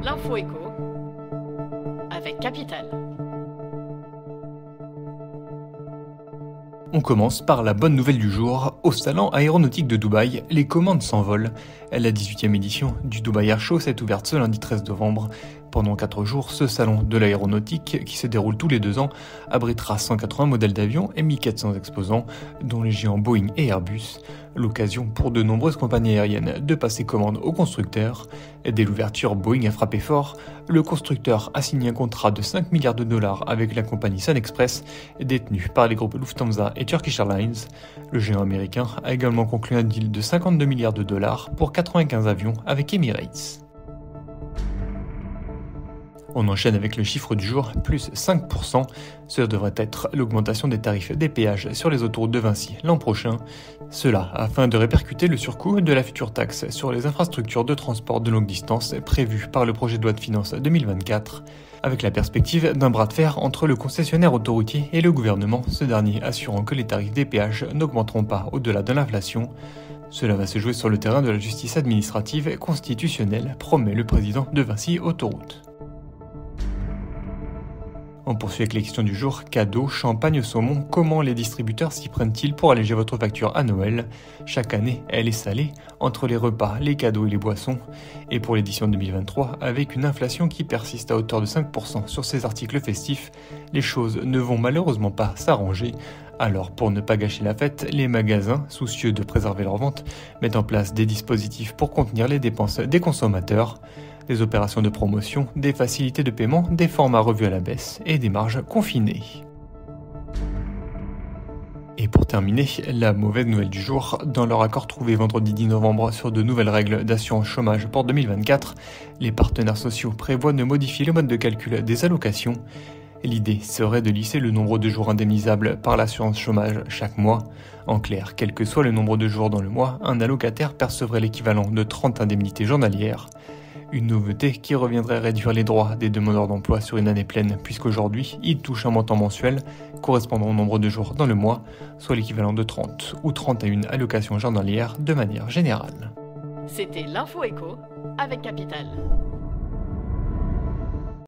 L'info éco avec Capital. On commence par la bonne nouvelle du jour. Au salon aéronautique de Dubaï, les commandes s'envolent. La 18e édition du Dubai Air Show s'est ouverte ce lundi 13 novembre. Pendant 4 jours, ce salon de l'aéronautique, qui se déroule tous les 2 ans, abritera 180 modèles d'avions et 1400 exposants, dont les géants Boeing et Airbus. L'occasion pour de nombreuses compagnies aériennes de passer commande aux constructeurs. Dès l'ouverture, Boeing a frappé fort. Le constructeur a signé un contrat de 5 milliards de dollars avec la compagnie Sun Express, détenue par les groupes Lufthansa et Turkish Airlines. Le géant américain a également conclu un deal de 52 milliards de dollars pour 95 avions avec Emirates. On enchaîne avec le chiffre du jour, plus 5%. Ce devrait être l'augmentation des tarifs des péages sur les autoroutes de Vinci l'an prochain. Cela afin de répercuter le surcoût de la future taxe sur les infrastructures de transport de longue distance prévue par le projet de loi de finances 2024, avec la perspective d'un bras de fer entre le concessionnaire autoroutier et le gouvernement, ce dernier assurant que les tarifs des péages n'augmenteront pas au-delà de l'inflation. Cela va se jouer sur le terrain de la justice administrative constitutionnelle, promet le président de Vinci Autoroute. On poursuit avec les questions du jour. Cadeaux, champagne, saumon, comment les distributeurs s'y prennent-ils pour alléger votre facture à Noël? Chaque année, elle est salée, entre les repas, les cadeaux et les boissons. Et pour l'édition 2023, avec une inflation qui persiste à hauteur de 5% sur ces articles festifs, les choses ne vont malheureusement pas s'arranger. Alors, pour ne pas gâcher la fête, les magasins, soucieux de préserver leur vente, mettent en place des dispositifs pour contenir les dépenses des consommateurs. Des opérations de promotion, des facilités de paiement, des formats revus à la baisse et des marges confinées. Et pour terminer, la mauvaise nouvelle du jour, dans leur accord trouvé vendredi 10 novembre sur de nouvelles règles d'assurance chômage pour 2024, les partenaires sociaux prévoient de modifier le mode de calcul des allocations. L'idée serait de lisser le nombre de jours indemnisables par l'assurance chômage chaque mois. En clair, quel que soit le nombre de jours dans le mois, un allocataire percevrait l'équivalent de 30 indemnités journalières. Une nouveauté qui reviendrait réduire les droits des demandeurs d'emploi sur une année pleine, puisqu'aujourd'hui, ils touchent un montant mensuel correspondant au nombre de jours dans le mois, soit l'équivalent de 30 ou 31 allocations journalières de manière générale. C'était l'info éco avec Capital.